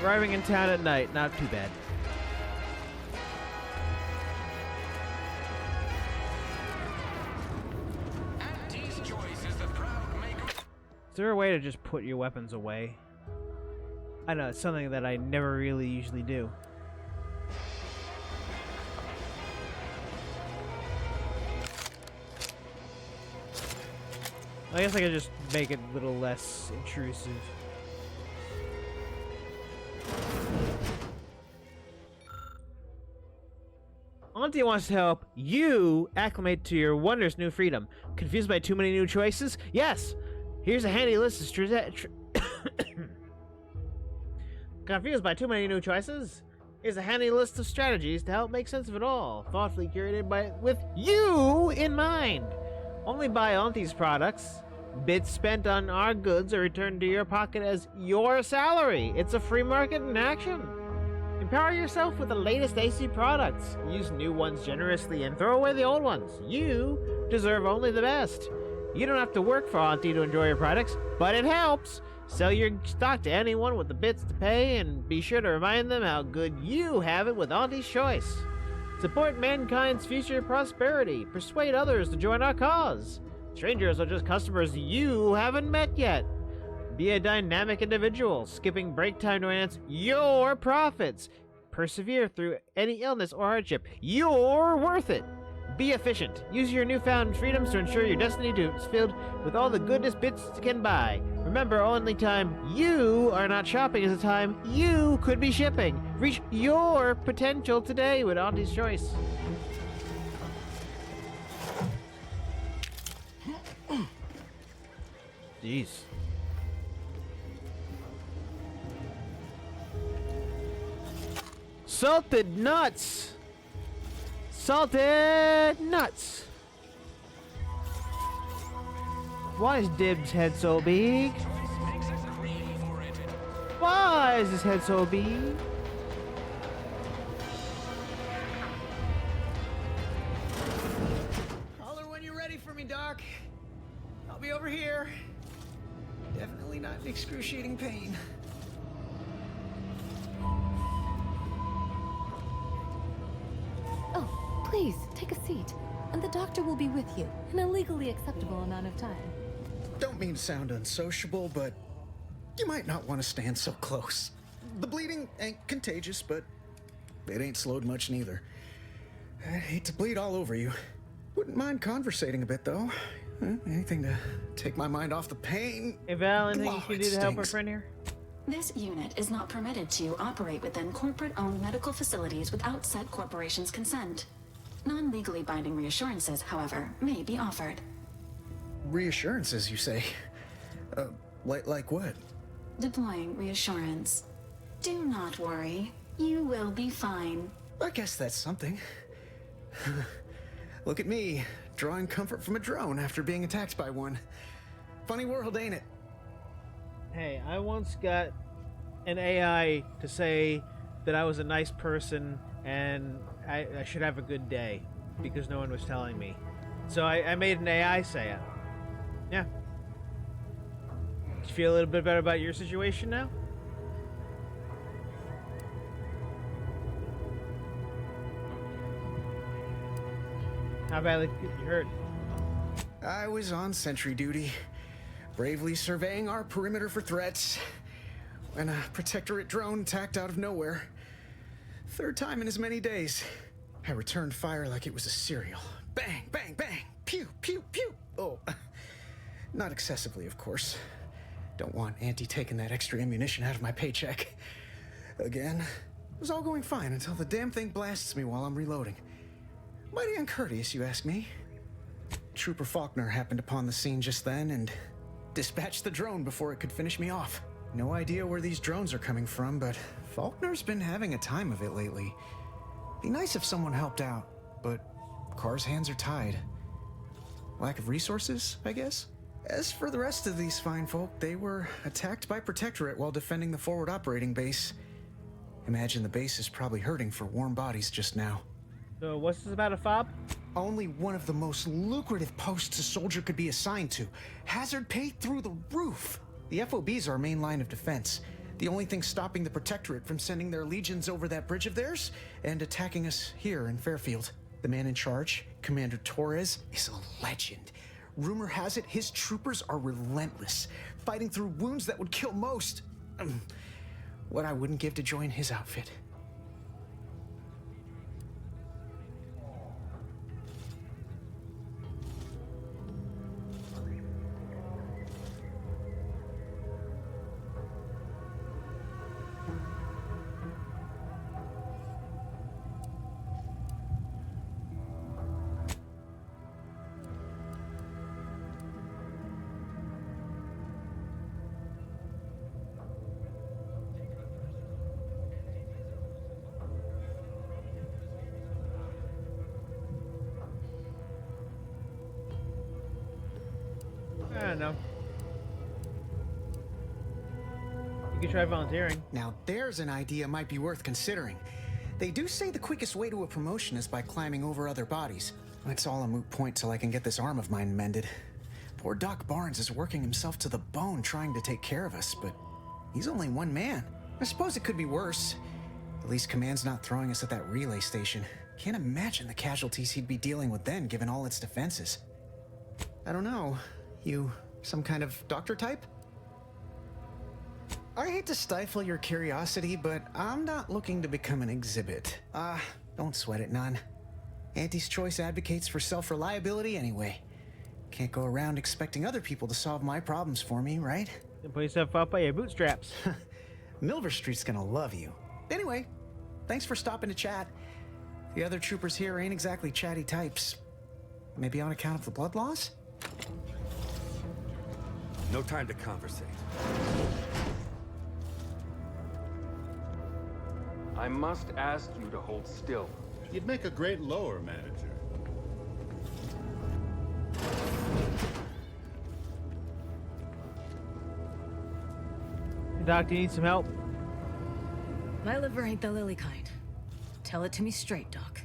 Arriving in town at night, not too bad. Is there a way to just put your weapons away? I know, it's something that I never really usually do. I guess I could just make it a little less intrusive. Auntie wants to help you acclimate to your wondrous new freedom. Confused by too many new choices? Yes! Here's a handy list of Confused by too many new choices? Here's a handy list of strategies to help make sense of it all. Thoughtfully curated with you in mind. Only buy Auntie's products. Bits spent on our goods are returned to your pocket as your salary. It's a free market in action. Empower yourself with the latest AC products. Use new ones generously and throw away the old ones. You deserve only the best. You don't have to work for Auntie to enjoy your products, but it helps. Sell your stock to anyone with the bits to pay, and be sure to remind them how good you have it with Auntie's Choice. Support mankind's future prosperity. Persuade others to join our cause. Strangers are just customers you haven't met yet. Be a dynamic individual, skipping break time to enhance your profits. Persevere through any illness or hardship. You're worth it. Be efficient. Use your newfound freedoms to ensure your destiny is filled with all the goodness bits can buy. Remember, only time you are not shopping is the time you could be shipping. Reach your potential today with Auntie's Choice. Jeez. Salted nuts! Salted nuts! Why is Dib's head so big? Why is his head so big? Holler when you're ready for me, Doc. I'll be over here. Definitely not in excruciating pain. Oh, please, take a seat. And the doctor will be with you in a legally acceptable amount of time. Don't mean to sound unsociable, but you might not want to stand so close. The bleeding ain't contagious, but it ain't slowed much neither. I hate to bleed all over you. Wouldn't mind conversating a bit, though. Anything to take my mind off the pain. Hey Val, anything you Oh, can it do to help our stings. friend here? This unit is not permitted to operate within corporate-owned medical facilities without said corporation's consent. Non-legally binding reassurances, however, may be offered. Reassurances, you say? Like what? Deploying reassurance. Do not worry. You will be fine. I guess that's something. Look at me, drawing comfort from a drone after being attacked by one. Funny world, ain't it? Hey, I once got an AI to say that I was a nice person and I should have a good day because no one was telling me. So I made an AI say it. Yeah. Do you feel a little bit better about your situation now? How badly you hurt? I was on sentry duty, bravely surveying our perimeter for threats, when a protectorate drone attacked out of nowhere. Third time in as many days. I returned fire like it was a cereal. Bang, bang, bang! Pew, pew, pew! Oh, not excessively, of course. Don't want Auntie taking that extra ammunition out of my paycheck. Again, it was all going fine until the damn thing blasts me while I'm reloading. Mighty uncourteous, you ask me. Trooper Faulkner happened upon the scene just then and dispatched the drone before it could finish me off. No idea where these drones are coming from, but Faulkner's been having a time of it lately. Be nice if someone helped out, but Carr's hands are tied. Lack of resources, I guess? As for the rest of these fine folk, they were attacked by Protectorate while defending the forward operating base. Imagine the base is probably hurting for warm bodies just now. So what's this about a fob? Only one of the most lucrative posts a soldier could be assigned to. Hazard pay through the roof. The FOB's our main line of defense. The only thing stopping the Protectorate from sending their legions over that bridge of theirs and attacking us here in Fairfield. The man in charge, Commander Torres, is a legend. Rumor has it his troopers are relentless, fighting through wounds that would kill most. What I wouldn't give to join his outfit. I don't know. You could try volunteering. Now there's an idea might be worth considering. They do say the quickest way to a promotion is by climbing over other bodies. It's all a moot point till I can get this arm of mine mended. Poor Doc Barnes is working himself to the bone trying to take care of us, but he's only one man. I suppose it could be worse. At least Command's not throwing us at that relay station. Can't imagine the casualties he'd be dealing with then, given all its defenses. I don't know. You some kind of doctor type? I hate to stifle your curiosity, but I'm not looking to become an exhibit. Don't sweat it none. Auntie's Choice advocates for self-reliability anyway. Can't go around expecting other people to solve my problems for me, right? Then pull yourself up by your bootstraps. Milver Street's gonna love you. Anyway, thanks for stopping to chat. The other troopers here ain't exactly chatty types. Maybe on account of the blood loss? No time to conversate. I must ask you to hold still. You'd make a great lower manager. Doc, do you need some help? My liver ain't the lily kind. Tell it to me straight, Doc.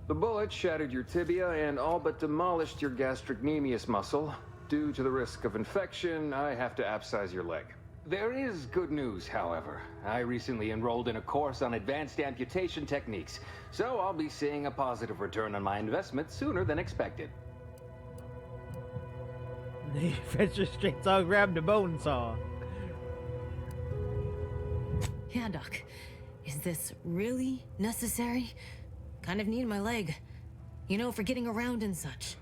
The bullet shattered your tibia and all but demolished your gastrocnemius muscle. Due to the risk of infection, I have to abscise your leg. There is good news, however. I recently enrolled in a course on advanced amputation techniques, so I'll be seeing a positive return on my investment sooner than expected. The Fetcher straight saw grabbed a bone saw. Yeah, Doc. Is this really necessary? Kind of need my leg. You know, for getting around and such.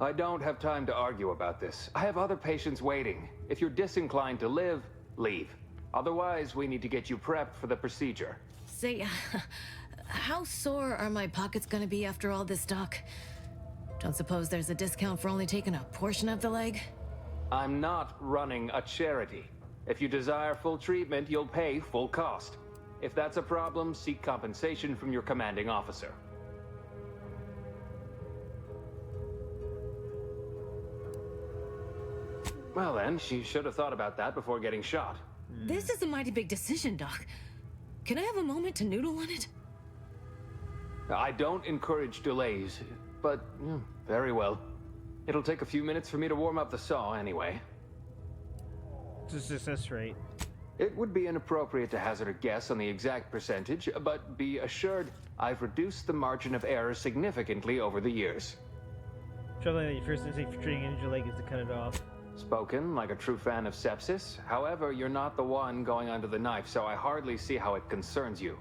I don't have time to argue about this. I have other patients waiting. If you're disinclined to live, leave. Otherwise, we need to get you prepped for the procedure. Say, how sore are my pockets gonna be after all this, Doc? Don't suppose there's a discount for only taking a portion of the leg? I'm not running a charity. If you desire full treatment, you'll pay full cost. If that's a problem, seek compensation from your commanding officer. Well then, she should have thought about that before getting shot. This is a mighty big decision, Doc. Can I have a moment to noodle on it? I don't encourage delays, but very well. It'll take a few minutes for me to warm up the saw anyway. It's a success rate. It would be inappropriate to hazard a guess on the exact percentage, but be assured I've reduced the margin of error significantly over the years. Troubling that your first instinct for treating an injured leg is to cut it off. Spoken like a true fan of sepsis. However, you're not the one going under the knife, so I hardly see how it concerns you.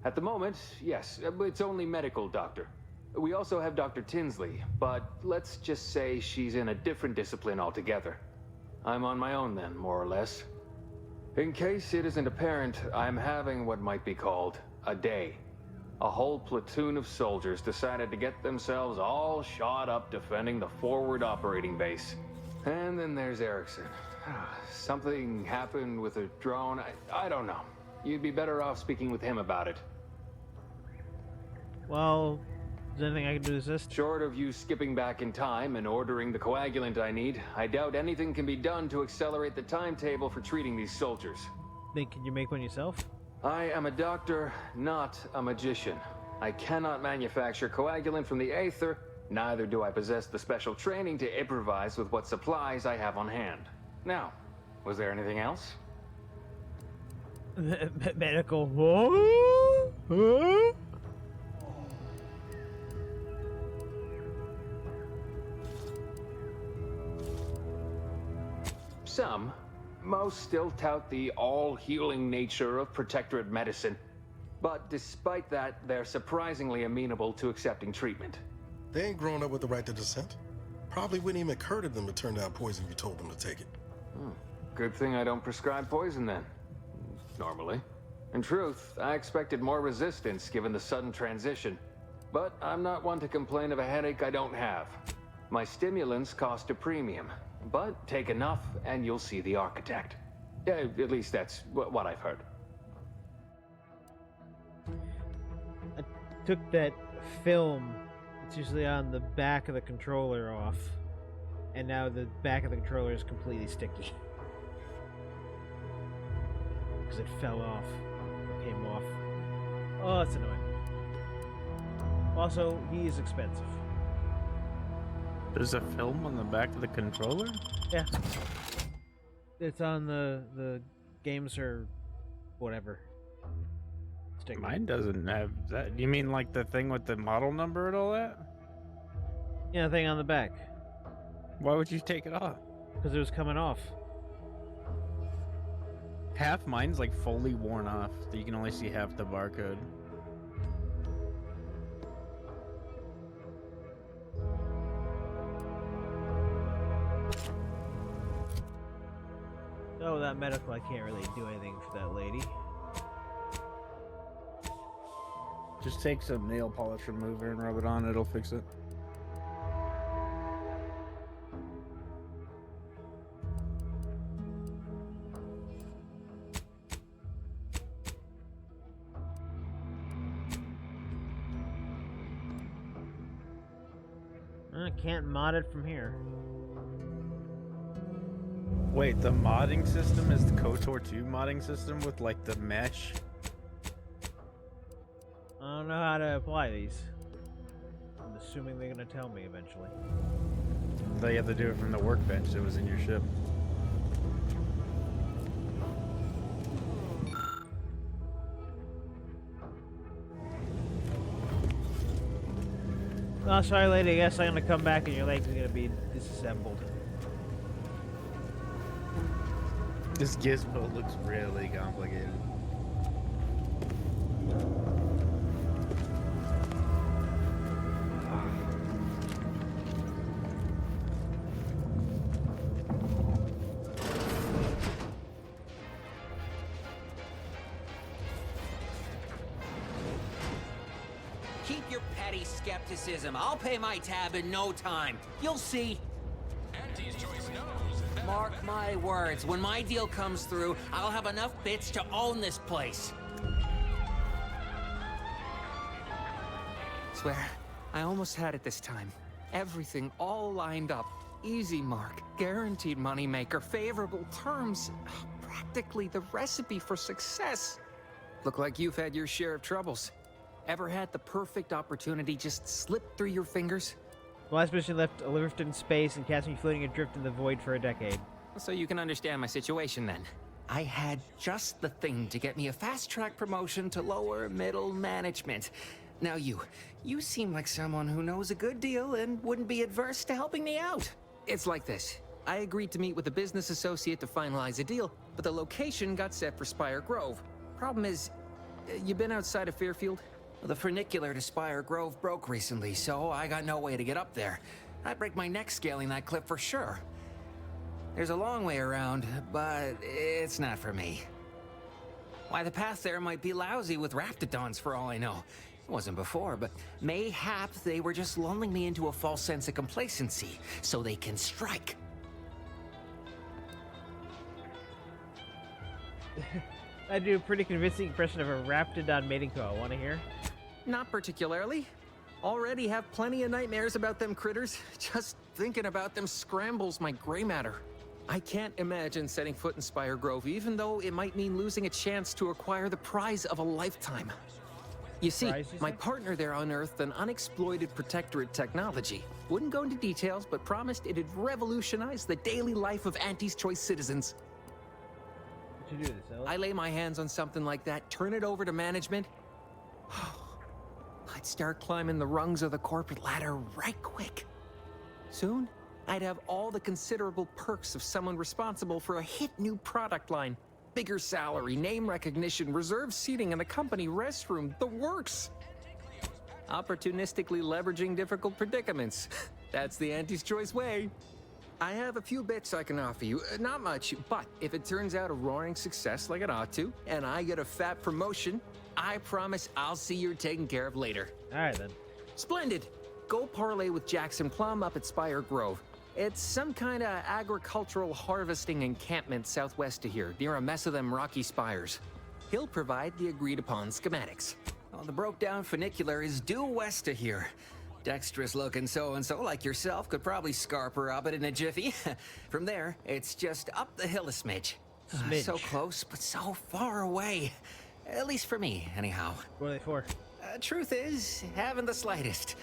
At the moment, yes, it's only medical, Doctor. We also have Dr. Tinsley, but let's just say she's in a different discipline altogether. I'm on my own then, more or less. In case it isn't apparent, I'm having what might be called a day. A whole platoon of soldiers decided to get themselves all shot up defending the forward operating base. And then there's Erickson. Something happened with a drone. I don't know. You'd be better off speaking with him about it. Well, is there anything I can do to assist? Short of you skipping back in time and ordering the coagulant I need, I doubt anything can be done to accelerate the timetable for treating these soldiers. Then can you make one yourself? I am a doctor, not a magician. I cannot manufacture coagulant from the aether, neither do I possess the special training to improvise with what supplies I have on hand. Now, was there anything else? Medical. Whoa? Huh? Some. Most still tout the all-healing nature of Protectorate medicine. But despite that, they're surprisingly amenable to accepting treatment. They ain't grown up with the right to dissent. Probably wouldn't even occur to them to turn down poison if you told them to take it. Good thing I don't prescribe poison then. Normally. In truth, I expected more resistance given the sudden transition. But I'm not one to complain of a headache I don't have. My stimulants cost a premium. But take enough and you'll see the architect. Yeah, at least that's what I've heard. I took that film, it's usually on the back of the controller, off. And now the back of the controller is completely sticky. Because it fell off. It came off. Oh, that's annoying. Also, he is expensive. There's a film on the back of the controller? Yeah. It's on the games or whatever. Sticker. Mine doesn't have that. You mean like the thing with the model number and all that? Yeah, the thing on the back. Why would you take it off? Because it was coming off. Half mine's like fully worn off, so you can only see half the barcode. Oh, that medical, I can't really do anything for that lady. Just take some nail polish remover and rub it on, it'll fix it. I can't mod it from here. Wait, the modding system is the KOTOR 2 modding system with like the mesh? I don't know how to apply these. I'm assuming they're gonna tell me eventually. They have to do it from the workbench that was in your ship. Oh, sorry lady, I guess I'm gonna come back and your legs are gonna be disassembled. This gizmo looks really complicated. Keep your petty skepticism. I'll pay my tab in no time. You'll see. Mark my words, when my deal comes through, I'll have enough bits to own this place. Swear, I almost had it this time. Everything all lined up. Easy mark, guaranteed moneymaker, favorable terms. Practically the recipe for success. Look like you've had your share of troubles. Ever had the perfect opportunity just slip through your fingers? The last mission left a lift in space and cast me floating adrift in the void for a decade. So you can understand my situation then. I had just the thing to get me a fast-track promotion to lower middle management. Now you seem like someone who knows a good deal and wouldn't be adverse to helping me out. It's like this. I agreed to meet with a business associate to finalize a deal, but the location got set for Spire Grove. Problem is, you been outside of Fairfield? The funicular to Spire Grove broke recently, so I got no way to get up there. I'd break my neck scaling that cliff for sure. There's a long way around, but it's not for me. Why, the path there might be lousy with raptidons for all I know. It wasn't before, but mayhap they were just lulling me into a false sense of complacency, so they can strike. I do a pretty convincing impression of a raptidon mating call. Want to hear? Not particularly. Already have plenty of nightmares about them critters. Just thinking about them scrambles my gray matter. I can't imagine setting foot in Spire Grove, even though it might mean losing a chance to acquire the prize of a lifetime. You see, my partner there unearthed an unexploited Protectorate technology. Wouldn't go into details, but promised it'd revolutionize the daily life of Auntie's Choice citizens. What you do this, Ellis? I lay my hands on something like that, turn it over to management. I'd start climbing the rungs of the corporate ladder right quick. Soon, I'd have all the considerable perks of someone responsible for a hit new product line. Bigger salary, name recognition, reserved seating in the company restroom, the works. Opportunistically leveraging difficult predicaments. That's the Auntie's Choice way. I have a few bits I can offer you. Not much, but if it turns out a roaring success like it ought to, and I get a fat promotion, I promise I'll see you're taken care of later. All right, then. Splendid. Go parlay with Jackson Plum up at Spire Grove. It's some kind of agricultural harvesting encampment southwest of here, near a mess of them rocky spires. He'll provide the agreed-upon schematics. Well, the broke-down funicular is due west of here. Dexterous-looking so-and-so like yourself could probably scarp her up it in a jiffy. From there, it's just up the hill a smidge. So close, but so far away. At least for me, anyhow. What are they for? Truth is, haven't the slightest.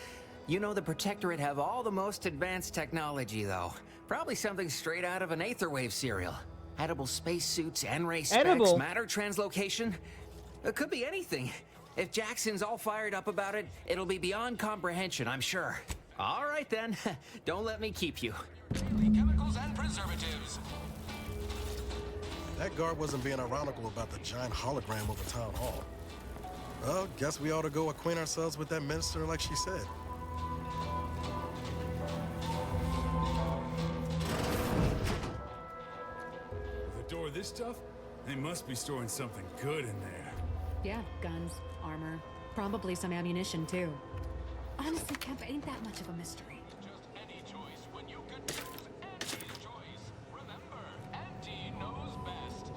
You know the Protectorate have all the most advanced technology, though. Probably something straight out of an Aetherwave serial. Edible spacesuits, N-ray specs, matter translocation. It could be anything. If Jackson's all fired up about it, it'll be beyond comprehension, I'm sure. All right, then. Don't let me keep you. Chemicals and preservatives. That guard wasn't being ironical about the giant hologram over town hall. Well, guess we ought to go acquaint ourselves with that minister like she said. The door this tough? They must be storing something good in there. Yeah, guns, armor, probably some ammunition too. Honestly, Kemp, ain't that much of a mystery. Just any choice when you could choose Auntie's Choice. Remember, Auntie knows best.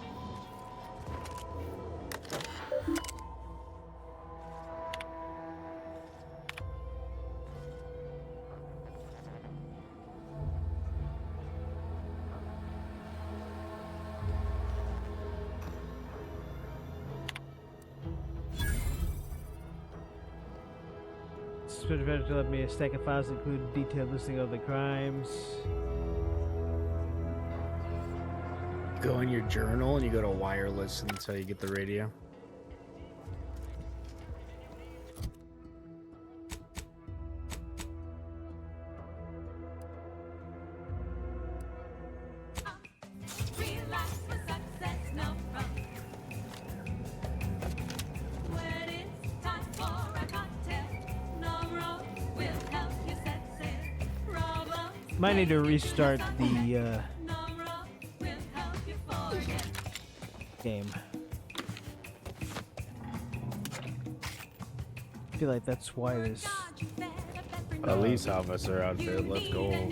Suspended vendor to let me a stack of files include a detailed listing of the crimes. Go in your journal and you go to wireless, and that's how you get the radio. Might need to restart the game. I feel like that's why this. At least half of us are outfit. Let's go.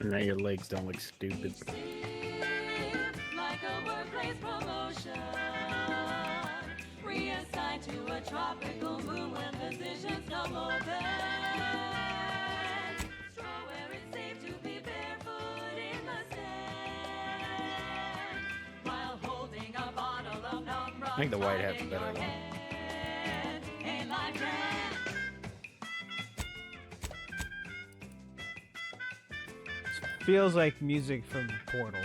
Now your legs don't look stupid. Like a workplace promotion, reassigned to a tropical moon when physicians no more bed. Straw where it's safe to be barefoot in the sand, while holding a bottle of numb rum. I think the white hat's better though. Ain't life grand? Feels like music from Portal.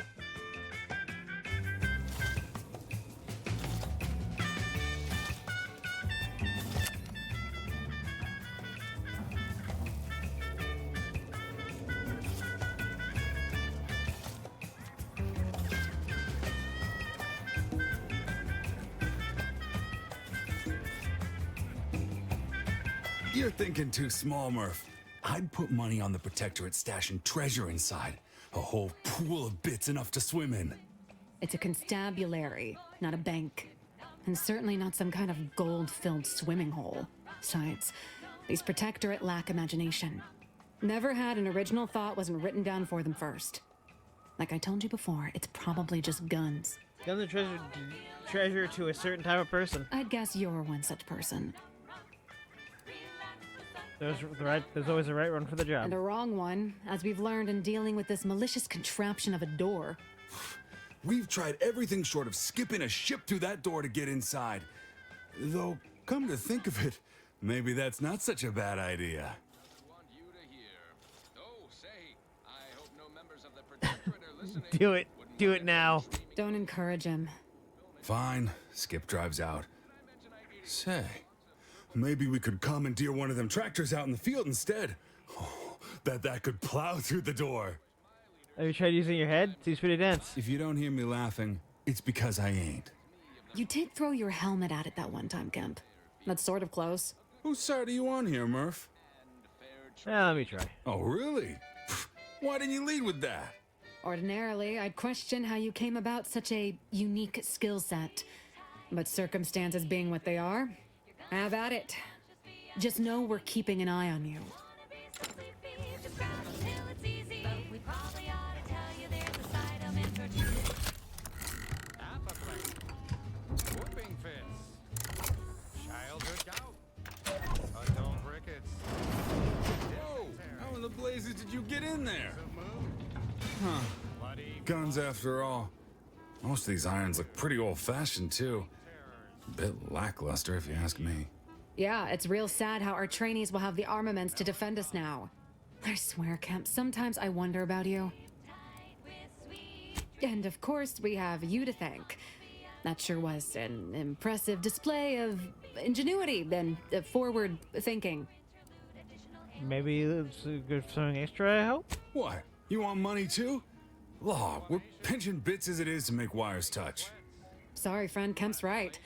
You're thinking too small, Murph. I'd put money on the Protectorate stashing treasure inside. A whole pool of bits enough to swim in. It's a constabulary, not a bank. And certainly not some kind of gold-filled swimming hole. Besides, these Protectorate lack imagination. Never had an original thought wasn't written down for them first. Like I told you before, it's probably just guns. Gun the treasure to a certain type of person. I'd guess you're one such person. There's always a right one for the job. And a wrong one, as we've learned in dealing with this malicious contraption of a door. We've tried everything short of skipping a ship through that door to get inside. Though, come to think of it, maybe that's not such a bad idea. Do it. Do it now. Don't encourage him. Fine. Skip drives out. Say, maybe we could commandeer one of them tractors out in the field instead. Oh, that could plow through the door. Have you tried using your head? Seems pretty dense. If you don't hear me laughing, it's because I ain't. You did throw your helmet at it that one time, Kemp. That's sort of close. Whose side are you on here, Murph? Yeah, let me try. Oh, really? Why didn't you lead with that? Ordinarily, I'd question how you came about such a unique skill set. But circumstances being what they are, have at it. Just know we're keeping an eye on you. Whoa! How in the blazes did you get in there? Huh. Guns after all. Most of these irons look pretty old-fashioned, too. A bit lackluster, if you ask me. Yeah, it's real sad how our trainees will have the armaments to defend us now. I swear, Kemp, sometimes I wonder about you. And of course, we have you to thank. That sure was an impressive display of ingenuity and forward thinking. Maybe it's good for something extra, I hope? What? You want money, too? Law, we're pinching bits as it is to make wires touch. Sorry, friend, Kemp's right.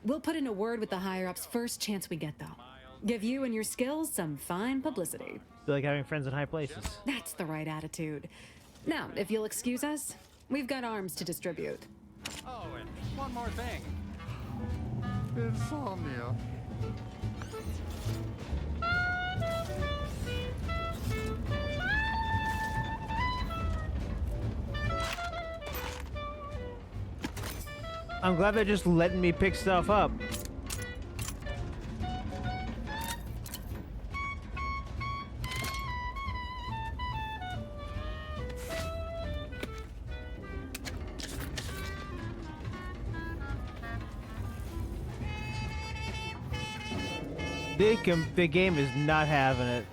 We'll put in a word with the higher-ups first chance we get, though. Give you and your skills some fine publicity. Feel like having friends in high places. That's the right attitude. Now, if you'll excuse us, we've got arms to distribute. Oh, and one more thing. Insomnia. I'm glad they're just letting me pick stuff up. The game is not having it.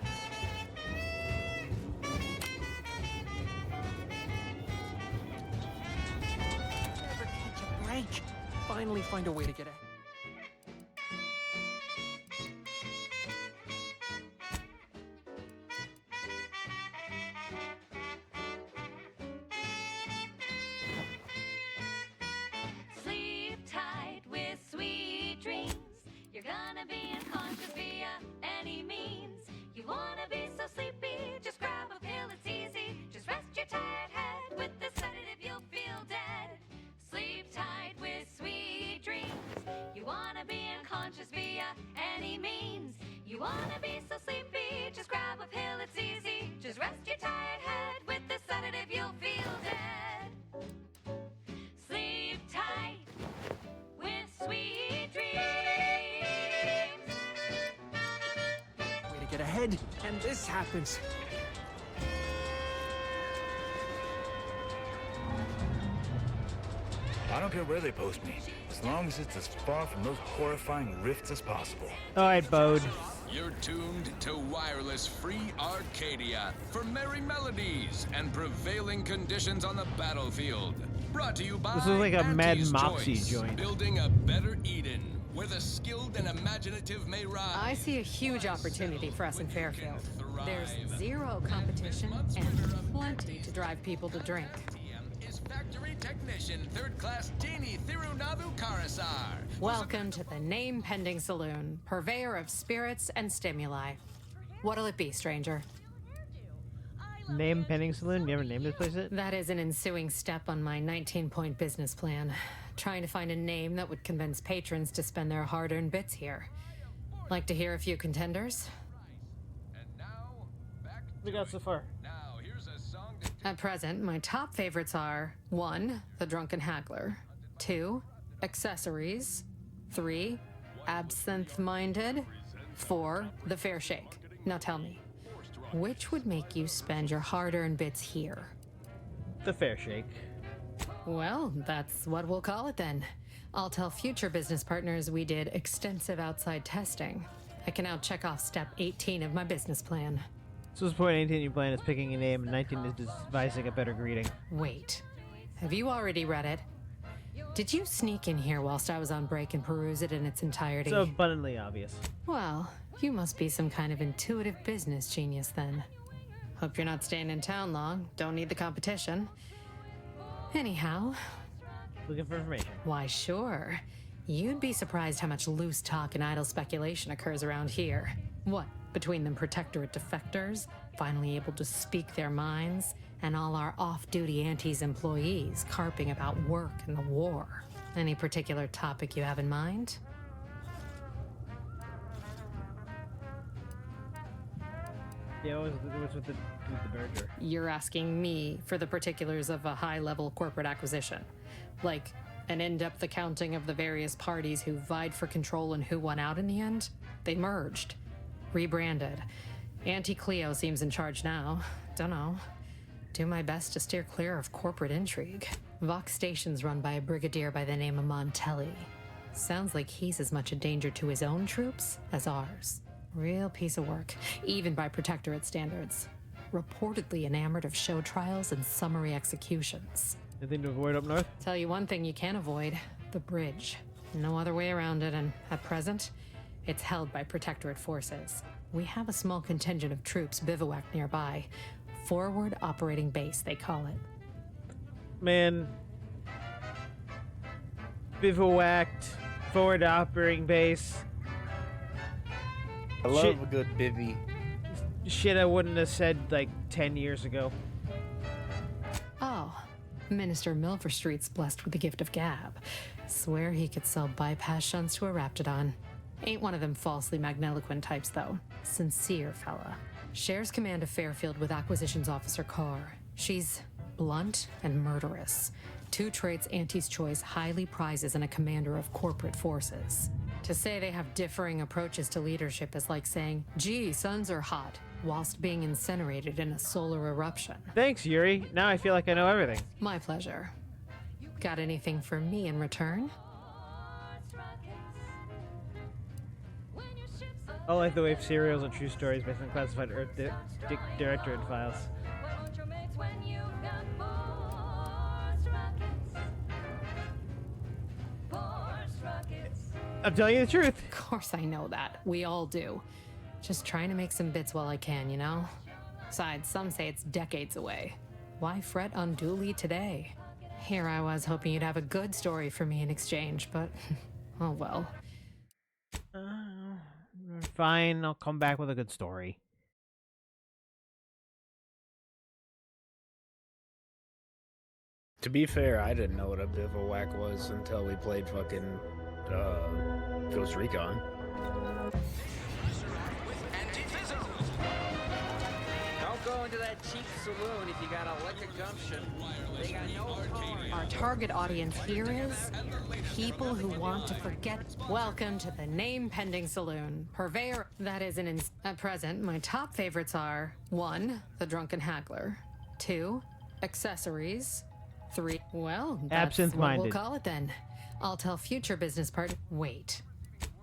Never catch a break. Finally find a way to get ahead. Sleep tight with sweet dreams. You're gonna be unconscious via any means. You wanna be so sleepy, just grab a pill, it's easy. Just rest your tired head with the sedative, you'll feel dead. Sleep tight with sweet dreams. You wanna be unconscious via any means. You wanna be so sleepy, just grab a pill, it's easy. Just rest your tired head with the sedative, you'll feel dead. Sleep tight with sweet dreams. Way to get ahead, and this happens. I don't care where they post me, as long as it's as far from those horrifying rifts as possible. Alright, Bode. You're tuned to Wireless Free Arcadia for merry melodies and prevailing conditions on the battlefield. Brought to you by This is like a Mad Auntie's Moxie Choice, joint. building a better Eden, where the skilled and imaginative may rise. I see a huge opportunity for us in Fairfield. There's zero competition and plenty to drive people to drink. Is factory technician, third class Jeannie Thirunavu Karasar. Welcome to the Name Pending Saloon, purveyor of spirits and stimuli. What'll it be, stranger? Name pending saloon? You ever named this place it? That is an ensuing step on my 19-point business plan. Trying to find a name that would convince patrons to spend their hard-earned bits here. Like to hear a few contenders? What we got so far? At present, my top favorites are 1. The Drunken Haggler, 2. Accessories, 3. Absinthe-Minded, 4. The Fair Shake. Now tell me, which would make you spend your hard-earned bits here? The Fair Shake. Well, that's what we'll call it then. I'll tell future business partners we did extensive outside testing. I can now check off step 18 of my business plan. So this point 18 your plan is picking a name and 19 is devising a better greeting. Wait, have you already read it? Did you sneak in here whilst I was on break and peruse it in its entirety? So abundantly obvious. Well, you must be some kind of intuitive business genius then. Hope you're not staying in town long. Don't need the competition. Anyhow. Looking for information. Why, sure. You'd be surprised how much loose talk and idle speculation occurs around here. What, between them Protectorate defectors, finally able to speak their minds, and all our off-duty Antes employees carping about work and the war. Any particular topic you have in mind? Yeah, what's with the merger? You're asking me for the particulars of a high-level corporate acquisition. Like, an in-depth accounting of the various parties who vied for control and who won out in the end? They merged. Rebranded. Auntie Cleo seems in charge now. Dunno. Do my best to steer clear of corporate intrigue. Vox Station's run by a brigadier by the name of Montelli. Sounds like he's as much a danger to his own troops as ours. Real piece of work, even by Protectorate standards. Reportedly enamored of show trials and summary executions. Anything to avoid up north? Tell you one thing you can't avoid. The bridge. No other way around it, and at present, it's held by Protectorate forces. We have a small contingent of troops bivouacked nearby. Forward Operating Base, they call it. Man. Bivouacked. Forward Operating Base. I love a good bivvy. Shit I wouldn't have said like 10 years ago. Oh, Minister Milverstreet's blessed with the gift of gab. Swear he could sell bypass shunts to a Raptidon. Ain't one of them falsely magniloquent types, though. Sincere fella. Shares command of Fairfield with Acquisitions Officer Carr. She's blunt and murderous. 2 traits Auntie's Choice highly prizes in a commander of corporate forces. To say they have differing approaches to leadership is like saying, gee, suns are hot, whilst being incinerated in a solar eruption. Thanks, Yuri. Now I feel like I know everything. My pleasure. Got anything for me in return? I like the way serials and true stories based on classified Earth Directorate files. I'm telling you the truth. Of course I know that. We all do. Just trying to make some bits while I can, you know? Besides, some say it's decades away. Why fret unduly today? Here I was hoping you'd have a good story for me in exchange, but oh well. Fine, I'll come back with a good story. To be fair, I didn't know what a bivouac was until we played fucking Ghost Recon. Don't go into that cheap saloon if you got a liquor gumption. They got no car. Our target audience here is people who want to forget. Welcome to the Name Pending Saloon. Purveyor. That is at present, my top favorites are 1. The Drunken Haggler, 2. Accessories, 3. Well, that's what Absinthe-minded. we'll call it then. I'll tell future business partners. Wait.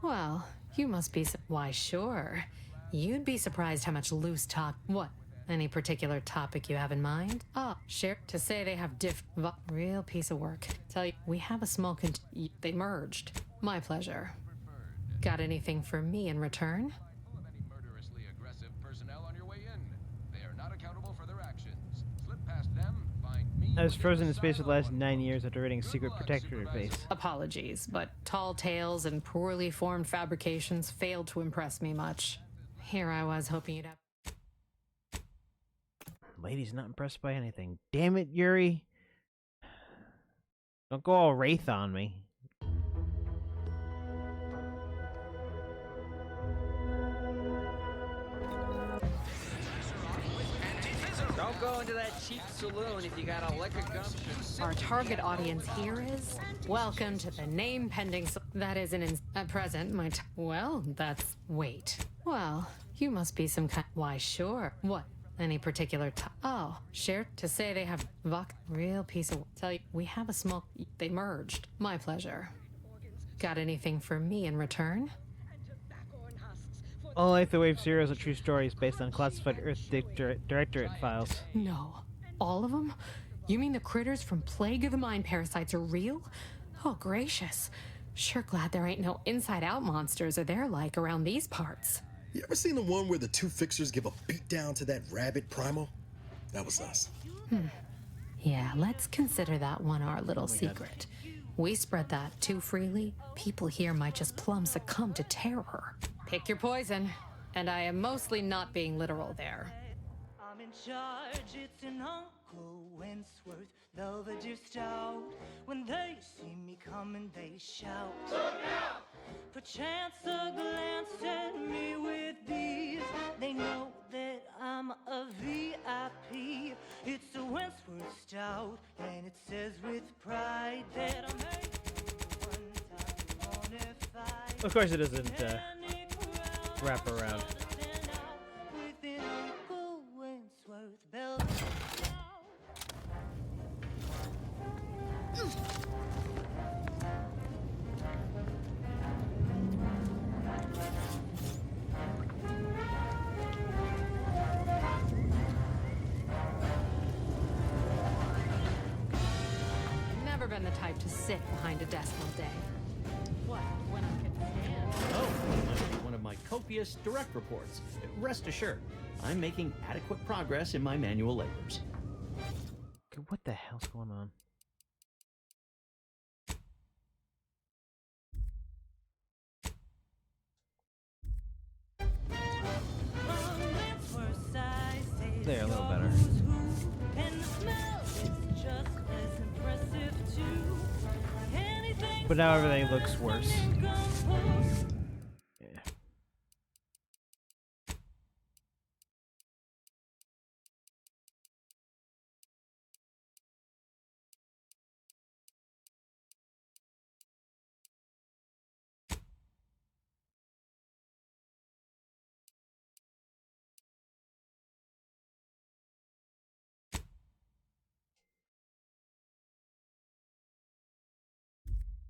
Well, you must be. Why, sure. You'd be surprised how much loose talk. What? Any particular topic you have in mind? Ah, share. To say they have real piece of work. Tell you, we have a small they merged. My pleasure. Got anything for me in return? Murderously aggressive personnel on your way in. They are not accountable for their actions. Slip past them, find me. I was frozen in space for the last 9 years after raiding a secret Protectorate base. Apologies, but tall tales and poorly formed fabrications failed to impress me much. Here I was hoping you'd have. Lady's not impressed by anything. Damn it, Yuri. Don't go all Wraith on me. Don't go into that cheap saloon if you got a liquor gumption. Our target audience here is welcome to the name pending. That is at present my. Well, that's wait. Well, you must be some kind. Why, sure. What? Any particular Oh, share to say they have real piece of. Tell you, we have a small. They merged. My pleasure. Got anything for me in return? All Life the Wave Zero is a true story. It's based on classified Earth Directorate files. No. All of them? You mean the critters from Plague of the Mind parasites are real? Oh, gracious. Sure glad there ain't no inside-out monsters or their like around these parts. You ever seen the one where the two fixers give a beatdown to that rabid primal? That was us. Yeah, let's consider that one our little secret. We spread that too freely, people here might just plumb succumb to terror. Pick your poison. And I am mostly not being literal there. I'm in charge, it's an Uncle Wentworth. They'll just out. When they see me coming, they shout. Look out! Perchance a glance at me with these. They know that I'm a VIP. It's a Wentworth stout, and it says with pride that I'm Of course it doesn't wrap around. Never been the type to sit behind a desk all day. What? When I could stand? Oh, one of my copious direct reports. Rest assured, I'm making adequate progress in my manual labors. What the hell's going on? There, a little better. But now everything looks worse. Yeah.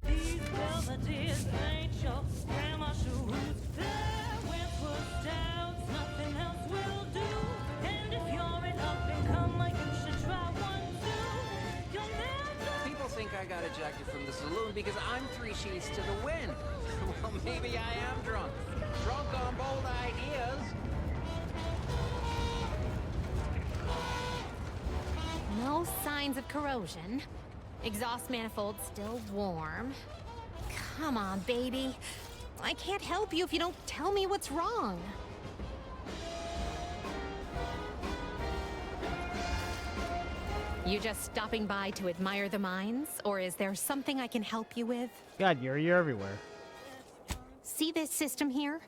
These melodies ain't your grandma's roots. There Wentworth stouts, nothing else will do. And if you're an up-and-comer, you should try one too. You'll never... People think I got ejected from the saloon because I'm 3 sheets to the wind. Well, maybe I am drunk. Drunk on bold ideas. No signs of corrosion. Exhaust manifold still warm. Come on, baby. I can't help you if you don't tell me what's wrong. You just stopping by to admire the mines, or is there something I can help you with? God, you're everywhere. See this system here?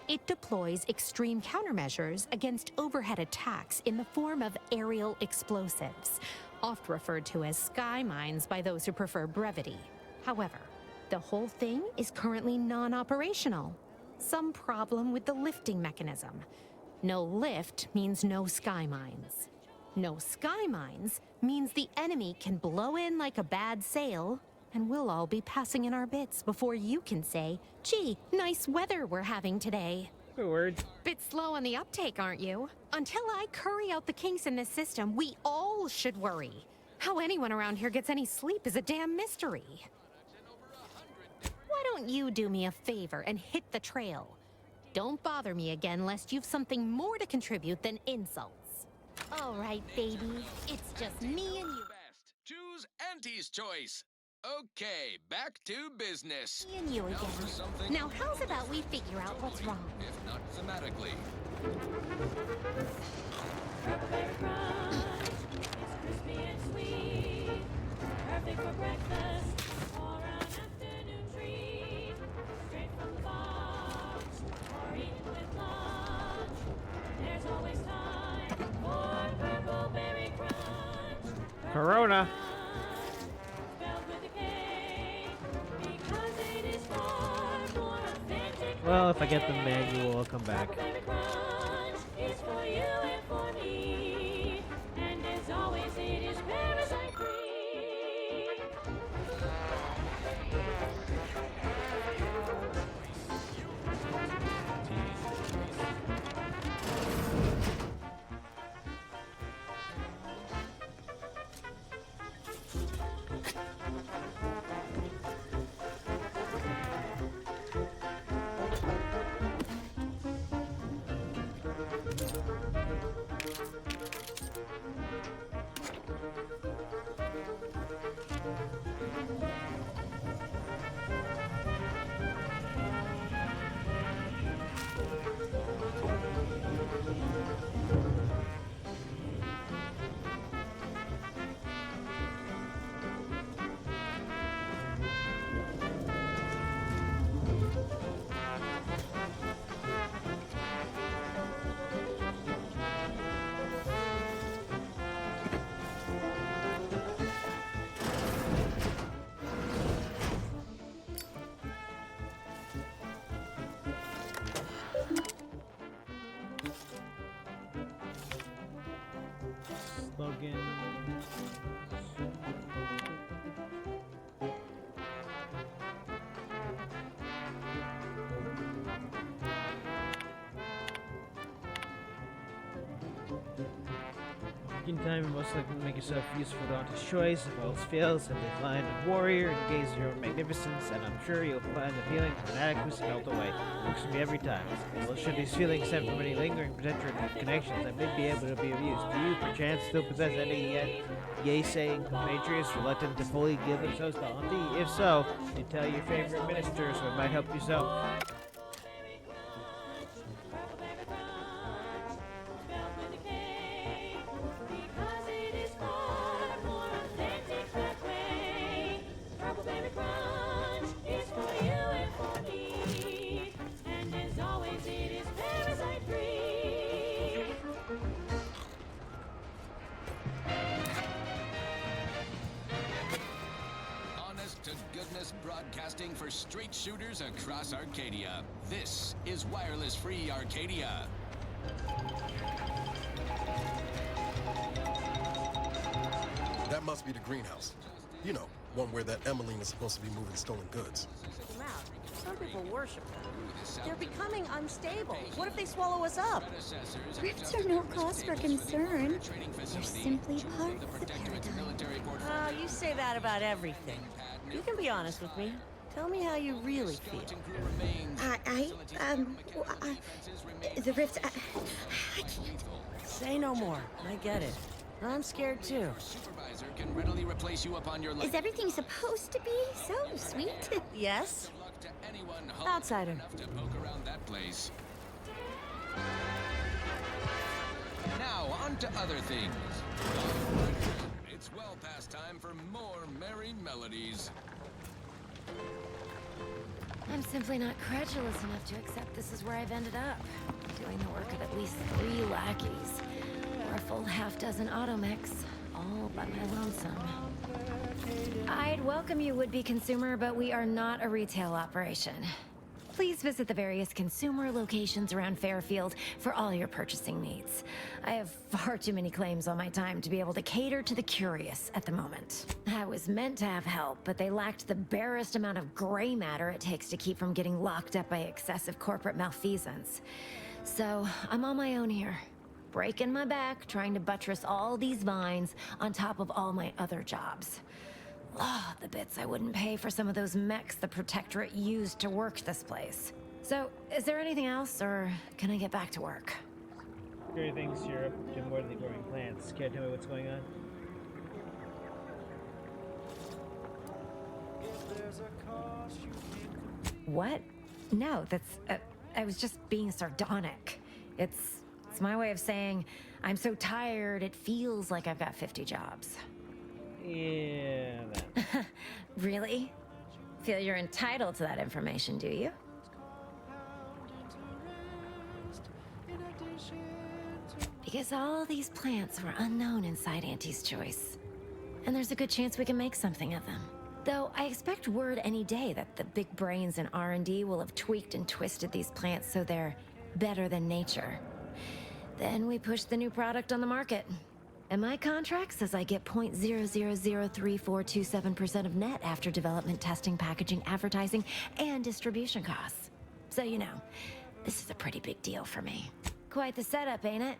It deploys extreme countermeasures against overhead attacks in the form of aerial explosives, oft referred to as sky mines by those who prefer brevity. However, the whole thing is currently non-operational. Some problem with the lifting mechanism. No lift means no sky mines. No sky mines means the enemy can blow in like a bad sail, and we'll all be passing in our bits before you can say, gee, nice weather we're having today. Good words. Bit slow on the uptake, aren't you? Until I curry out the kinks in this system, we all should worry. How anyone around here gets any sleep is a damn mystery. Why don't you do me a favor and hit the trail? Don't bother me again lest you've something more to contribute than insults. All right, baby. It's just me and you. Choose Auntie's choice. Okay, back to business. Me and you again. Now, how's about we figure out what's wrong? If not thematically. Corona. Well, if I get the manual, I'll come back. Slogan. In time, you most likely make yourself useful to Dante's choice. If all else fails, simply fly into warrior and gaze your own magnificence, and I'm sure you'll find the feeling of inadequacy melt away. Works for me every time. Well, should these feelings stem from any lingering potential connections, I may be able to be of use. Do you, perchance, still possess any yet yay-saying compatriots reluctant to fully give themselves to Dante? If so, you tell your favorite minister so it might help you so. Broadcasting for straight shooters across Arcadia. This is Wireless Free Arcadia. That must be the greenhouse. You know, one where that Emmeline is supposed to be moving stolen goods. Some people worship them. They're becoming unstable. What if they swallow us up? Rifts are no cause for concern. They're simply part of the paradigm. You say that about everything. You can be honest with me. Tell me how you really feel. The rifts, I can't. Say no more. I get it. I'm scared too. Supervisor can readily replace you upon your Is everything supposed to be so sweet? Yes. Outsider. To poke around that place. Now, on to other things. It's well past time for more merry melodies. I'm simply not credulous enough to accept this is where I've ended up. Doing the work of at least 3 lackeys. Or a full half-dozen automechs, all by my lonesome. I'd welcome you, would-be consumer, but we are not a retail operation. Please visit the various consumer locations around Fairfield for all your purchasing needs. I have far too many claims on my time to be able to cater to the curious at the moment. I was meant to have help, but they lacked the barest amount of gray matter it takes to keep from getting locked up by excessive corporate malfeasance. So, I'm on my own here. Breaking my back, trying to buttress all these vines on top of all my other jobs. Oh, the bits I wouldn't pay for some of those mechs the Protectorate used to work this place. So, is there anything else, or can I get back to work? Growing things syrup to more than growing plants. Can you tell me what's going on? What? No, that's... I was just being sardonic. It's my way of saying, I'm so tired, it feels like I've got 50 jobs. Yeah, that. Really? Feel you're entitled to that information, do you? Because all these plants were unknown inside Auntie's Choice. and there's a good chance we can make something of them. Though I expect word any day that the big brains in R&D will have tweaked and twisted these plants so they're better than nature. Then we push the new product on the market. And my contract says I get 0.0003427% of net after development, testing, packaging, advertising, and distribution costs. So you know, this is a pretty big deal for me. Quite the setup, ain't it?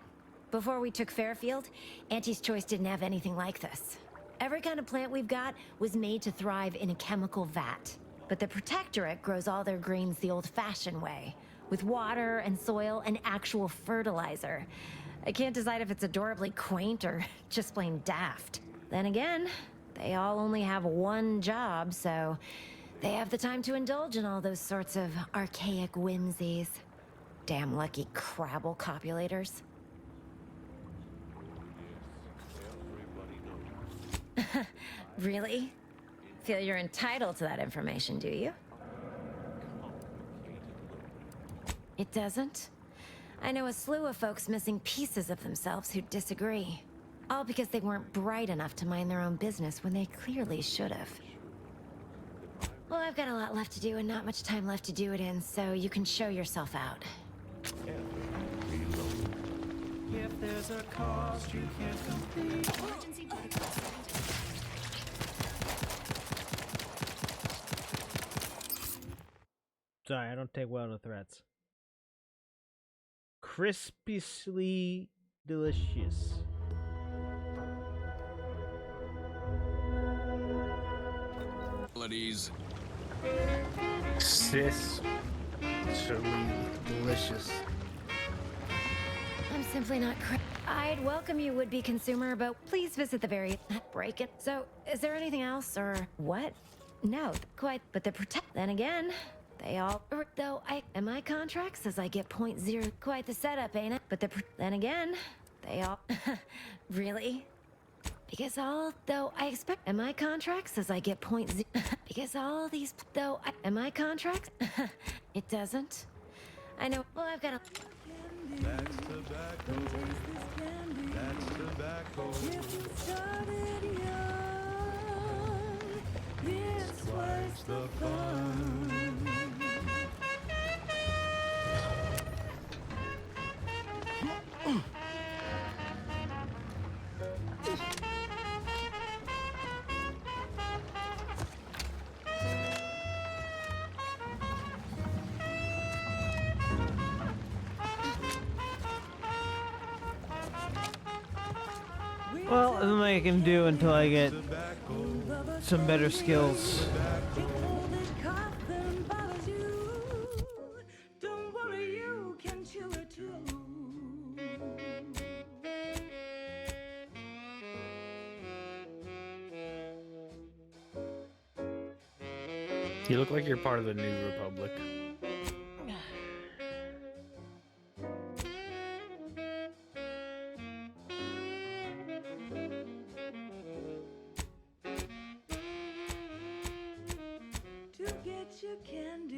Before we took Fairfield, Auntie's Choice didn't have anything like this. Every kind of plant we've got was made to thrive in a chemical vat. But the Protectorate grows all their greens the old-fashioned way, with water and soil and actual fertilizer. I can't decide if it's adorably quaint or just plain daft. Then again, they all only have one job, so they have the time to indulge in all those sorts of archaic whimsies. Damn lucky Crabble copulators. Really? Feel you're entitled to that information, do you? It doesn't? I know a slew of folks missing pieces of themselves who disagree. All because they weren't bright enough to mind their own business when they clearly should have. Well, I've got a lot left to do and not much time left to do it in, so you can show yourself out. If there's a cost you can't complete. Emergency protocol. Sorry, I don't take well to threats. Crispily delicious. Melodies. Sis. Delicious. I'm simply not I'd welcome you, would-be consumer, but please visit the very break it. So, is there anything else, or what? No, quite, but the then again, they all, though and my contract says I get 0.0, quite the setup, ain't it? But then again, they all, really? Because though I expect, and my contract says I get 0.0, because all these, though and my contract, it doesn't. I know, well, I've got a... That's tobacco. That's tobacco. If you started young, it's twice the fun. Well, there's nothing I can do until I get some better skills. Don't worry, you can chew it too. You look like you're part of the New Republic.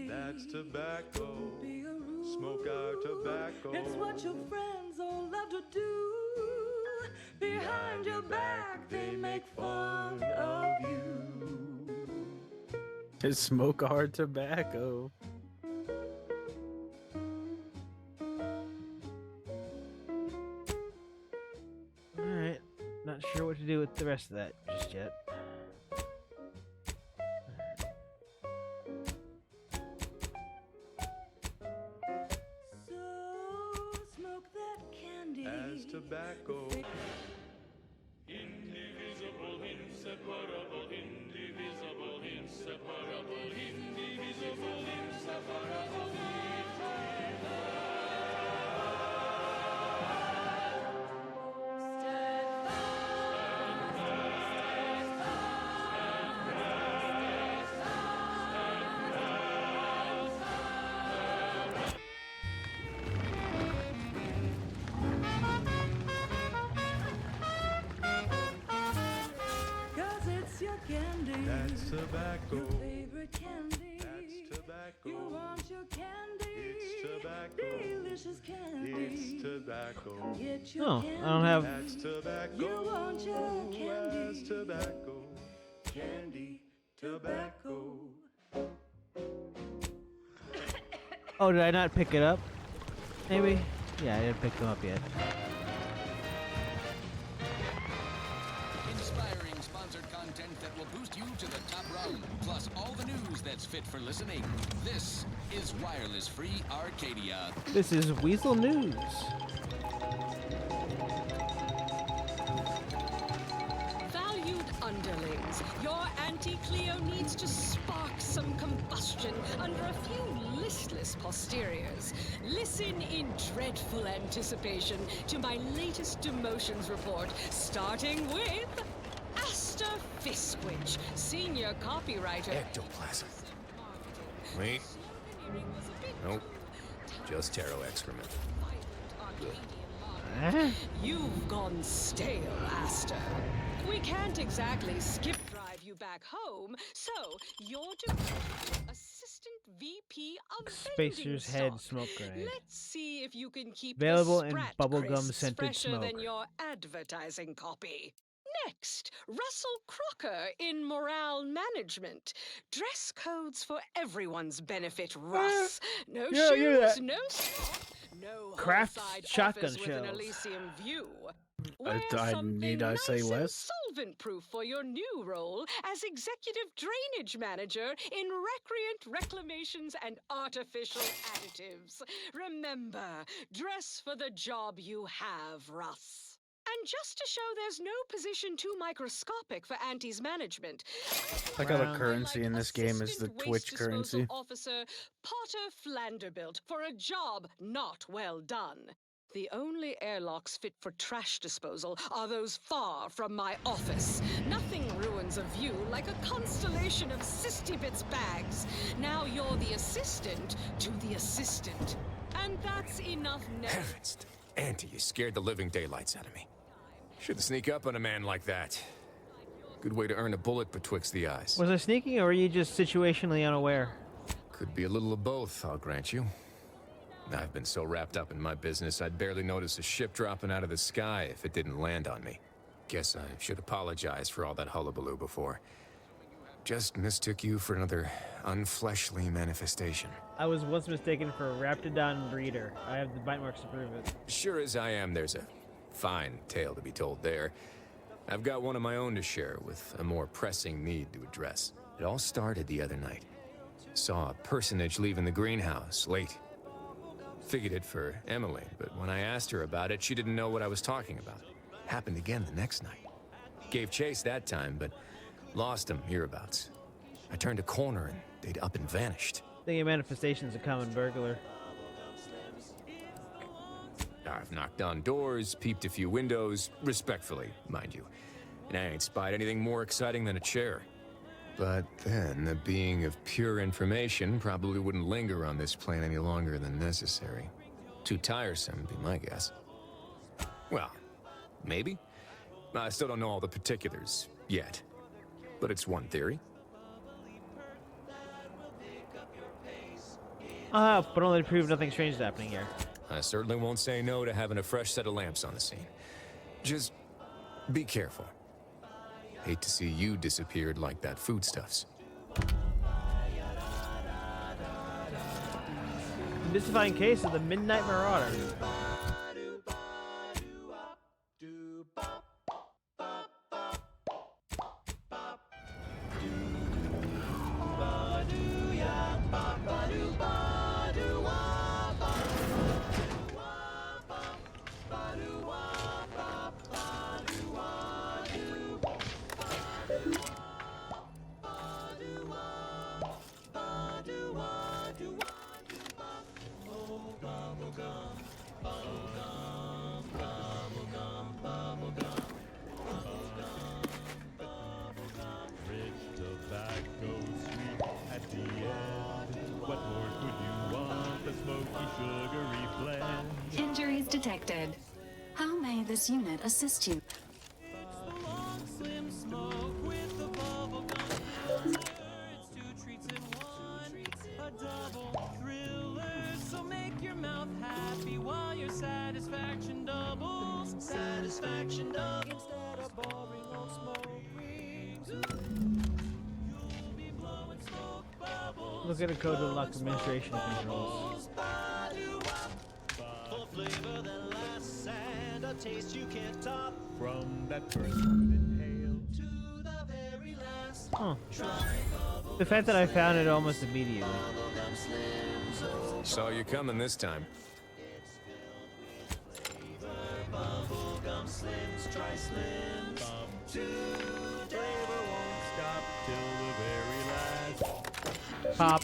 That's tobacco. Smoke our tobacco. It's what your friends all love to do. Behind your back, they make fun of you. Smoke our tobacco. Alright, not sure what to do with the rest of that just yet. As tobacco. Indivisible, inseparable, indivisible, inseparable, indivisible, inseparable. Candy. That's tobacco. Your favorite candy. That's tobacco. You want your candy. tobacco. Oh, I don't have. That's tobacco. You want your candy. That's tobacco. Candy, tobacco. Oh, did I not pick it up? Maybe? Yeah, I didn't pick them up yet. Inspiring sponsored content that will boost you to the top rung, plus all the news that's fit for listening. This is Wireless Free Arcadia. This is Weasel News. Valued underlings, your Anti-Cleo needs to spark some combustion under a few listless posteriors. Listen in dreadful anticipation to my latest demotions report, starting with Asta Fiskwich, senior copywriter. Ectoplasm. Wait. Nope. Just tarot excrement. You've gone stale, Asta. We can't exactly skip drive you back home, so you're to Assistant VP of Spacer's Vending Head Stock. Smoke Grenade. Let's see if you can keep Available the in Sprat bubblegum crisps scented fresher smoke. than your advertising copy. Next, Russell Crocker in Morale Management. Dress codes for everyone's benefit, Russ. No Yeah, I hear shoes, that. no straw, no Craft hillside shotgun office with an shells. Elysium view. Need I say less? Solvent-proof for your new role as executive drainage manager in recreant reclamations and artificial additives. Remember, dress for the job you have, Russ. And just to show there's no position too microscopic for Auntie's management, Like how the currency in this game is the Twitch currency. Officer Potter Flanderbilt for a job not well done. The only airlocks fit for trash disposal are those far from my office. Nothing ruins a view like a constellation of Sistybits bags. Now you're the assistant to the assistant. And that's enough now. Heavens, Auntie, you scared the living daylights out of me. Shouldn't sneak up on a man like that. Good way to earn a bullet betwixt the eyes. Was I sneaking, or were you just situationally unaware? Could be a little of both, I'll grant you. I've been so wrapped up in my business, I'd barely notice a ship dropping out of the sky if it didn't land on me. Guess I should apologize for all that hullabaloo before. Just mistook you for another unfleshly manifestation. I was once mistaken for a Raptidon breeder. I have the bite marks to prove it. Sure as I am, there's a fine tale to be told there. I've got one of my own to share with a more pressing need to address. It all started the other night. Saw a personage leaving the greenhouse late. Figured it for Emily, but when I asked her about it, she didn't know what I was talking about. Happened again the next night. Gave chase that time, but lost him hereabouts. I turned a corner and they'd up and vanished. Thinking manifestation's a common burglar. I've knocked on doors, peeped a few windows, respectfully, mind you. And I ain't spied anything more exciting than a chair. But then, a being of pure information probably wouldn't linger on this plane any longer than necessary. Too tiresome, would be my guess. Well, maybe. I still don't know all the particulars yet. But it's one theory. I'll help, but only to prove nothing strange is happening here. I certainly won't say no to having a fresh set of lamps on the scene. Just be careful. Hate to see you disappeared like that foodstuffs. Mystifying case of the Midnight Marauder. Injuries detected. How may this unit assist you? So make your mouth happy while your satisfaction satisfaction dog instead of boring old smoke rings. You'll be blowing smoke bubbles. Look at a code to unlock administration controls. For flavor that lasts and a taste you can't top. From that first inhale to the very last. Huh. The fact that I found it almost immediately. Saw you coming this time. Bubblegum Slims, try Slims. Today won't stop till the very last. Pop.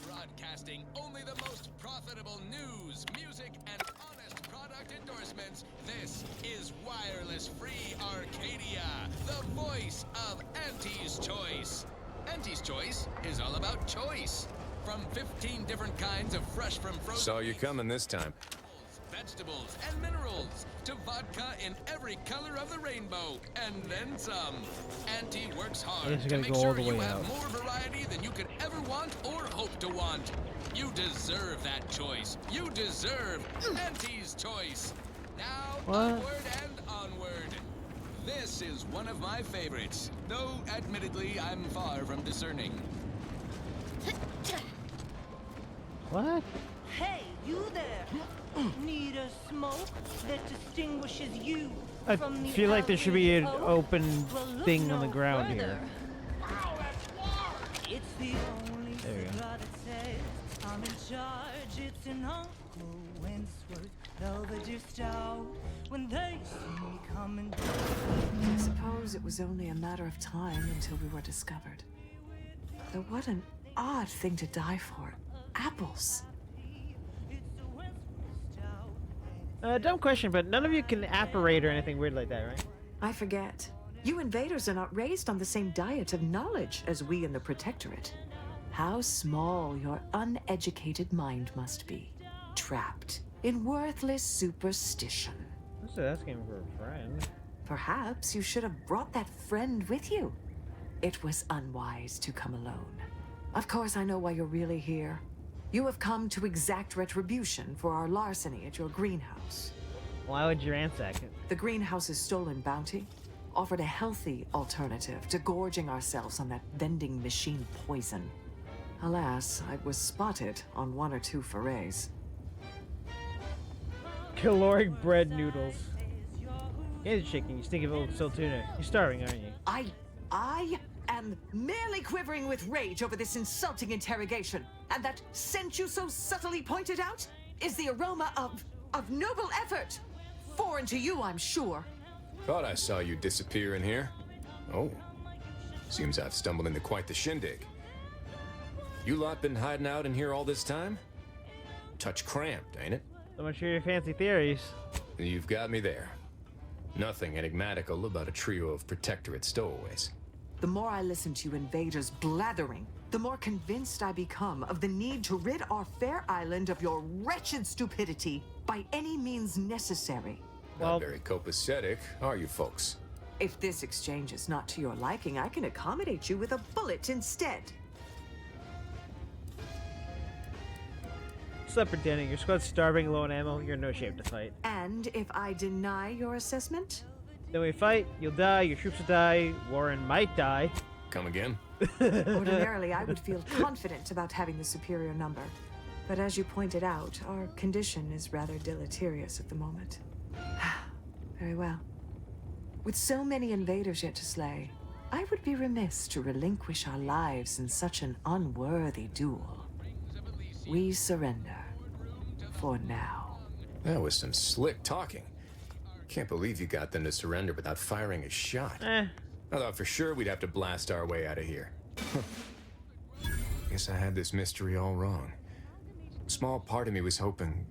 Broadcasting only the most profitable news, music, and honest product endorsements. This is Wireless Free Arcadia, the voice of Auntie's Choice. Auntie's Choice is all about choice. From 15 different kinds of fresh from frozen Saw you coming this time. vegetables and minerals to vodka in every color of the rainbow, and then some. Auntie works I hard guess we to gotta make go all sure the you way have out. more variety than you could ever want or hope to want. You deserve that choice. You deserve Auntie's Choice. Now, What? onward and onward. This is one of my favorites, though admittedly I'm far from discerning. What? Hey, you there! Need a smoke that distinguishes you I from the feel like there should be an average open Well, look thing no on the ground further. here. It's the only There we go. cigar that says I'm in charge. It's an Uncle Wentworth Belvedere Stout. When they see me coming, I suppose it was only a matter of time until we were discovered. Though what an odd thing to die for. Apples. Dumb question, but none of you can apparate or anything weird like that, right? I forget. You invaders are not raised on the same diet of knowledge as we in the Protectorate. How small your uneducated mind must be. Trapped in worthless superstition. So that's game for a friend. Perhaps you should have brought that friend with you. It was unwise to come alone. Of course, I know why you're really here. You have come to exact retribution for our larceny at your greenhouse. Why would you ransack it? The greenhouse's stolen bounty offered a healthy alternative to gorging ourselves on that vending machine poison. Alas, I was spotted on 1 or 2 forays. Caloric bread noodles. Hands are shaking. You stink of old soul tuna. You're starving, aren't you? I am merely quivering with rage over this insulting interrogation. And that scent you so subtly pointed out is the aroma of noble effort. Foreign to you, I'm sure. Thought I saw you disappear in here. Oh. Seems I've stumbled into quite the shindig. You lot been hiding out in here all this time? Touch cramped, ain't it? So much for your fancy theories. You've got me there. Nothing enigmatical about a trio of Protectorate stowaways. The more I listen to you invaders blathering, the more convinced I become of the need to rid our fair island of your wretched stupidity by any means necessary. Not very copacetic, are you folks? If this exchange is not to your liking, I can accommodate you with a bullet instead. Stop pretending. Your squad's starving, low on ammo. You're in no shape to fight. And if I deny your assessment? Then we fight. You'll die. Your troops will die. Warren might die. Come again? Ordinarily, I would feel confident about having the superior number. But as you pointed out, our condition is rather deleterious at the moment. Very well. With so many invaders yet to slay, I would be remiss to relinquish our lives in such an unworthy duel. We surrender. For now. That was some slick talking. Can't believe you got them to surrender without firing a shot. I thought for sure we'd have to blast our way out of here. Guess I had this mystery all wrong. A small part of me was hoping...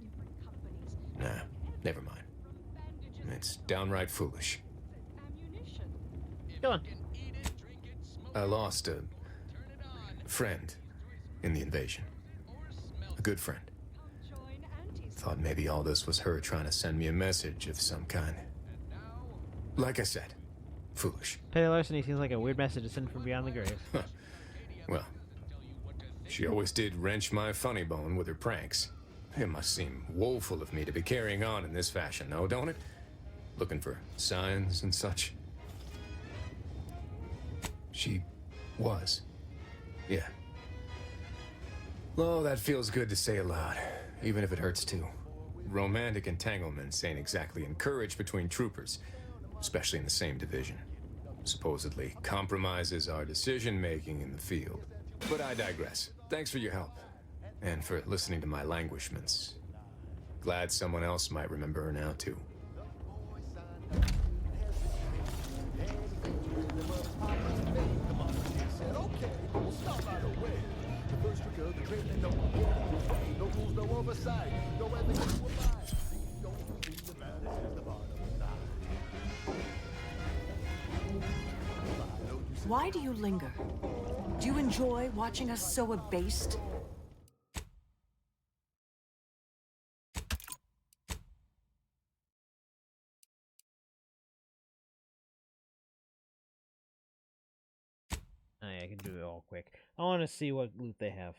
Nah, never mind. It's downright foolish. Go on. I lost a friend in the invasion. A good friend. Thought maybe all this was her trying to send me a message of some kind. Like I said, foolish. Petty larceny seems like a weird message to send from beyond the grave. Well, she always did wrench my funny bone with her pranks. It must seem woeful of me to be carrying on in this fashion, though, don't it? Looking for signs and such. She was. Yeah. Oh, that feels good to say aloud, even if it hurts too. Romantic entanglements ain't exactly encouraged between troopers, especially in the same division. Supposedly compromises our decision-making in the field. But I digress. Thanks for your help. And for listening to my languishments. Glad someone else might remember her now, too. Why do you linger? Do you enjoy watching us so abased? Oh, yeah, I can do it all quick. I want to see what loot they have.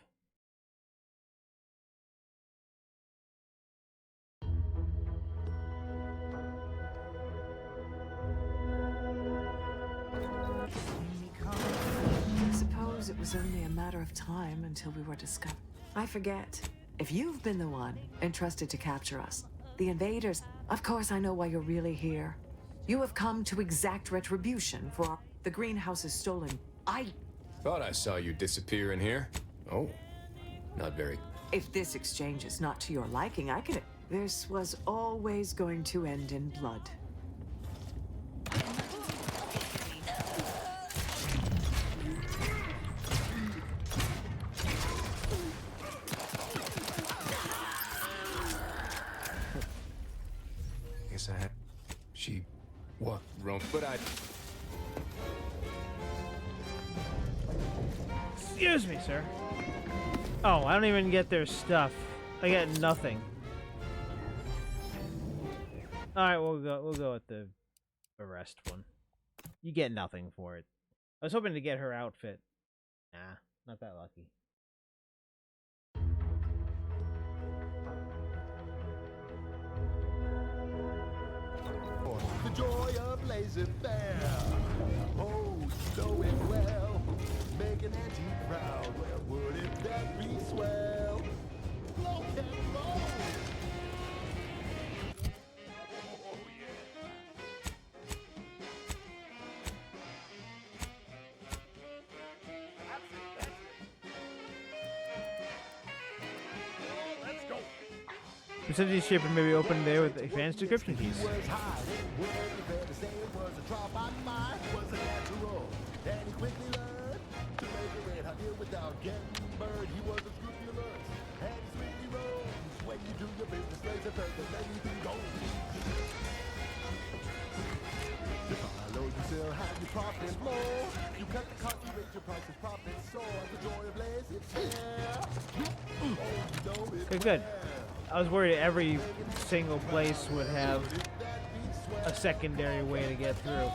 I suppose it was only a matter of time until we were discovered. I forget. If you've been the one entrusted to capture us, the invaders, of course I know why you're really here. You have come to exact retribution for the greenhouse is stolen. Thought I saw you disappear in here. Oh, not very. If this exchange is not to your liking, I can... This was always going to end in blood. Guess I had... She... What? Rome... But I... Excuse me, sir. Oh, I don't even get their stuff. I get nothing. All right, we'll go with the arrest one. You get nothing for it. I was hoping to get her outfit. Nah, not that lucky. The joy of laissez-faire. Oh, you know it well. Make an auntie proud. Well, wouldn't that be swell? Rock and roll. Facility shipper may be opened there with advanced decryption keys. Okay, good. I was worried every single place would have a secondary way to get through.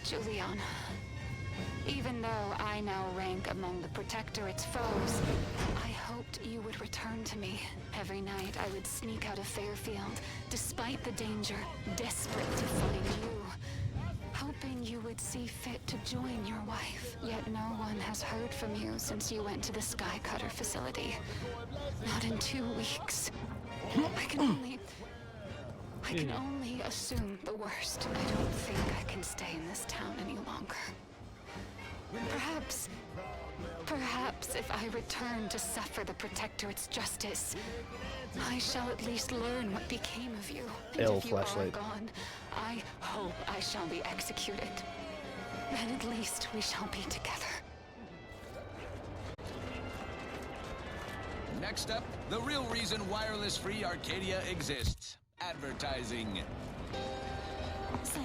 Juliana. Even though I now rank among the Protectorate's foes, I hoped you would return to me. Every night I would sneak out of Fairfield, despite the danger, desperate to find you. Hoping you would see fit to join your wife. Yet no one has heard from you since you went to the Skycutter facility. Not in 2 weeks. I can only assume the worst. I don't think I can stay in this town any longer. Perhaps if I return to suffer the Protectorate's justice, I shall at least learn what became of you. And Ill if you are flashlight. gone, I hope I shall be executed. Then at least we shall be together. Next up, the real reason wireless-free Arcadia exists. Advertising. Say,